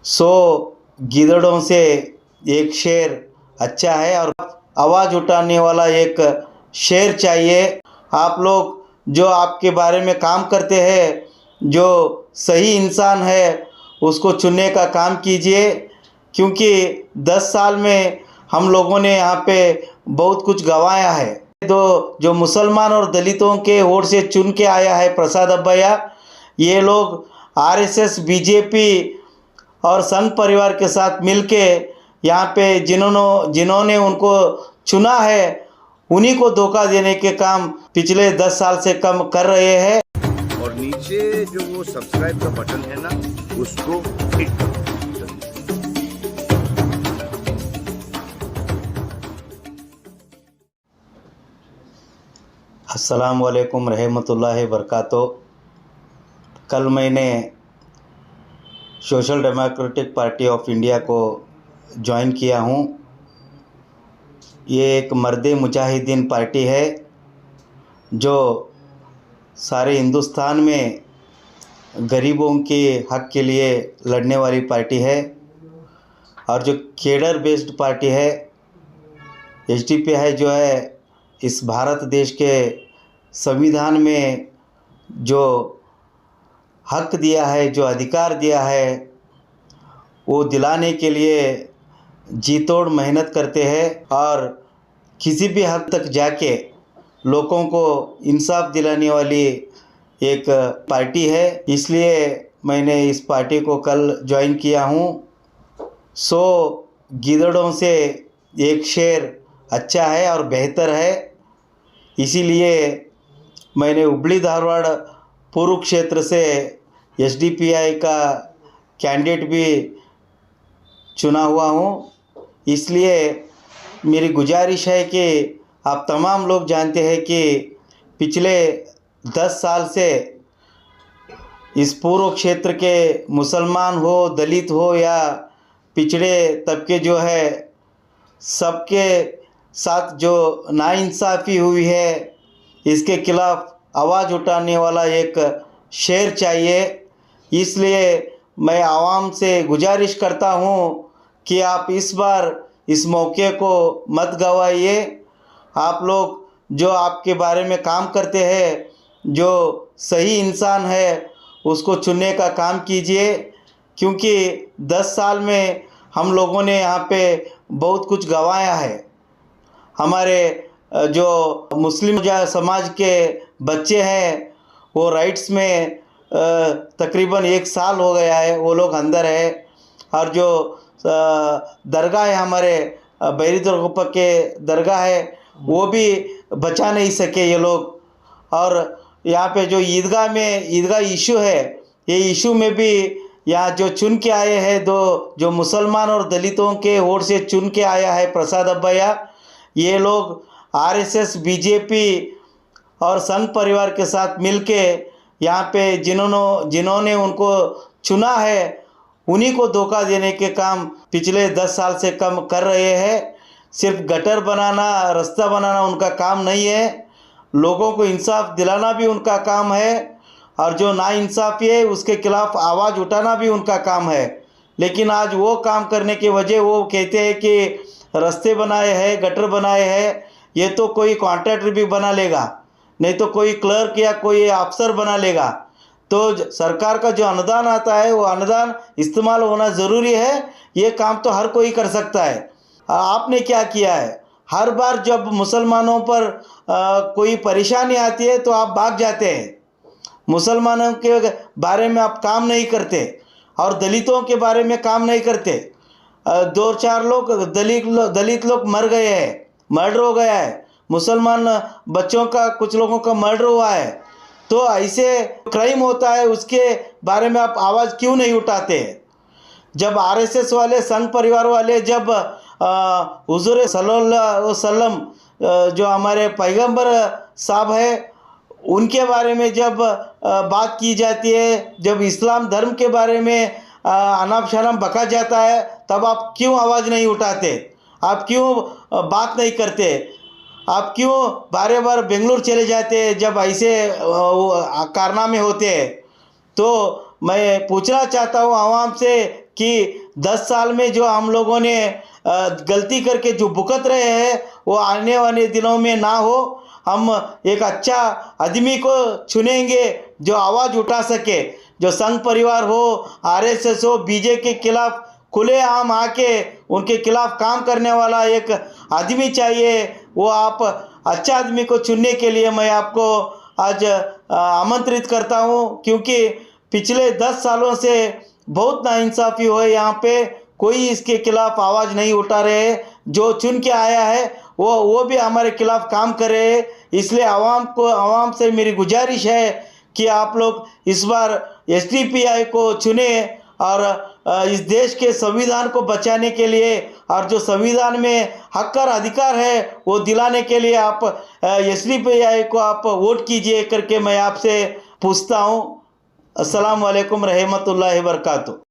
100 गिदड़ों से एक शेर अच्छा है और आवाज़ उठाने वाला एक शेर चाहिए। आप लोग जो आपके बारे में काम करते हैं, जो सही इंसान है, उसको चुनने का काम कीजिए, क्योंकि 10 साल में हम लोगों ने यहाँ पे बहुत कुछ गंवाया है। जो मुसलमान और दलितों के वोट से चुन के आया है प्रसाद अब्बैया, ये लोग आरएसएस, बीजेपी और संघ परिवार के साथ मिलके यहाँ पे जिन्होंने उनको चुना है, उन्हीं को धोखा देने के काम पिछले 10 साल से कम कर रहे हैं। और नीचे जो वो सब्सक्राइब का बटन है ना, उसको हिट करो। अस्सलाम वालेकुम रहमतुल्लाहि बरकातो। कल मैंने social democratic party of India को ज्वाइन किया हूँ। ये एक मर्द मुजाहिदीन पार्टी है जो सारे हिंदुस्तान में गरीबों के हक़ के लिए लड़ने वाली पार्टी है और जो केडर बेस्ड पार्टी है। एसडीपीआई जो है इस भारत देश के संविधान में जो हक दिया है, जो अधिकार दिया है, वो दिलाने के लिए जी तोड़ मेहनत करते हैं और किसी भी हद तक जाके लोगों को इंसाफ दिलाने वाली एक पार्टी है। इसलिए मैंने इस पार्टी को कल ज्वाइन किया हूँ। 100 गिदड़ों से एक शेर अच्छा है और बेहतर है, इसीलिए मैंने हुबली धारवाड़ पूर्व क्षेत्र से एसडीपीआई का कैंडिडेट भी चुना हुआ हूँ। इसलिए मेरी गुजारिश है कि आप तमाम लोग जानते हैं कि पिछले 10 साल से इस पूर्व क्षेत्र के मुसलमान हो, दलित हो या पिछड़े तबके जो है, सबके साथ जो नाइंसाफ़ी हुई है, इसके खिलाफ़ आवाज़ उठाने वाला एक शेर चाहिए। इसलिए मैं आवाम से गुजारिश करता हूँ कि आप इस बार इस मौके को मत गंवाइए। आप लोग जो आपके बारे में काम करते हैं, जो सही इंसान है, उसको चुनने का काम कीजिए, क्योंकि 10 साल में हम लोगों ने यहाँ पे बहुत कुछ गंवाया है। हमारे जो मुस्लिम समाज के बच्चे हैं, वो राइट्स में तकरीबन 1 साल हो गया है, वो लोग अंदर है। और जो दरगाह है, हमारे बैरी दरगुप्पा के दरगाह है, वो भी बचा नहीं सके ये लोग। और यहाँ पे जो ईदगाह इशू है, ये इशू में भी यहाँ जो चुन के आए हैं, जो मुसलमान और दलितों के वोट से चुन के आया है प्रसाद अब्बैया, ये लोग आरएसएस, बीजेपी और संघ परिवार के साथ मिलके यहाँ पे जिन्होंने उनको चुना है, उन्हीं को धोखा देने के काम पिछले 10 साल से कम कर रहे हैं। सिर्फ गटर बनाना, रास्ता बनाना उनका काम नहीं है, लोगों को इंसाफ दिलाना भी उनका काम है, और जो नाइंसाफ़ी है उसके खिलाफ़ आवाज़ उठाना भी उनका काम है। लेकिन आज वो काम करने की वजह वो कहते हैं कि रास्ते बनाए हैं, गटर बनाए हैं, ये तो कोई कॉन्ट्रैक्टर भी बना लेगा, नहीं तो कोई क्लर्क या कोई अफसर बना लेगा। तो सरकार का जो अनुदान आता है, वो अनुदान इस्तेमाल होना ज़रूरी है। ये काम तो हर कोई कर सकता है। आपने क्या किया है, हर बार जब मुसलमानों पर कोई परेशानी आती है तो आप भाग जाते हैं, मुसलमानों के बारे में आप काम नहीं करते और दलितों के बारे में काम नहीं करते। 2-4 लोग दलित लोग मर गए हैं, मर्डर हो गया है, मुसलमान बच्चों का, कुछ लोगों का मर्डर हुआ है। तो ऐसे क्राइम होता है, उसके बारे में आप आवाज़ क्यों नहीं उठाते? जब आरएसएस वाले, संघ परिवार वाले, जब हुजूर सल्लल्लाहु अलैहि वसल्लम जो हमारे पैगंबर साहब है, उनके बारे में जब बात की जाती है, जब इस्लाम धर्म के बारे में अनाप शनाप बका जाता है, तब आप क्यों आवाज़ नहीं उठाते? आप क्यों बात नहीं करते? आप क्यों बार बेंगलुरु चले जाते हैं जब ऐसे कारनामे होते हैं? तो मैं पूछना चाहता हूँ आवाम से कि 10 साल में जो हम लोगों ने गलती करके जो भुगत रहे हैं वो आने वाले दिनों में ना हो। हम एक अच्छा आदमी को चुनेंगे जो आवाज़ उठा सके, जो संघ परिवार हो, आरएसएस हो, बीजेपी के खिलाफ खुलेआम आके उनके खिलाफ काम करने वाला एक आदमी चाहिए। वो आप अच्छा आदमी को चुनने के लिए मैं आपको आज आमंत्रित करता हूँ, क्योंकि पिछले 10 सालों से बहुत नाइंसाफ़ी हुई यहाँ पे, कोई इसके खिलाफ आवाज़ नहीं उठा रहे। जो चुन के आया है वो भी हमारे खिलाफ काम करे। इसलिए आवाम से मेरी गुजारिश है कि आप लोग इस बार एसडीपीआई को चुने और इस देश के संविधान को बचाने के लिए और जो संविधान में हक और अधिकार है वो दिलाने के लिए आप एसडीपीआई को आप वोट कीजिए करके मैं आपसे पूछता हूँ। अस्सलाम वालेकुम रहमतुल्लाहि व बरकातहू।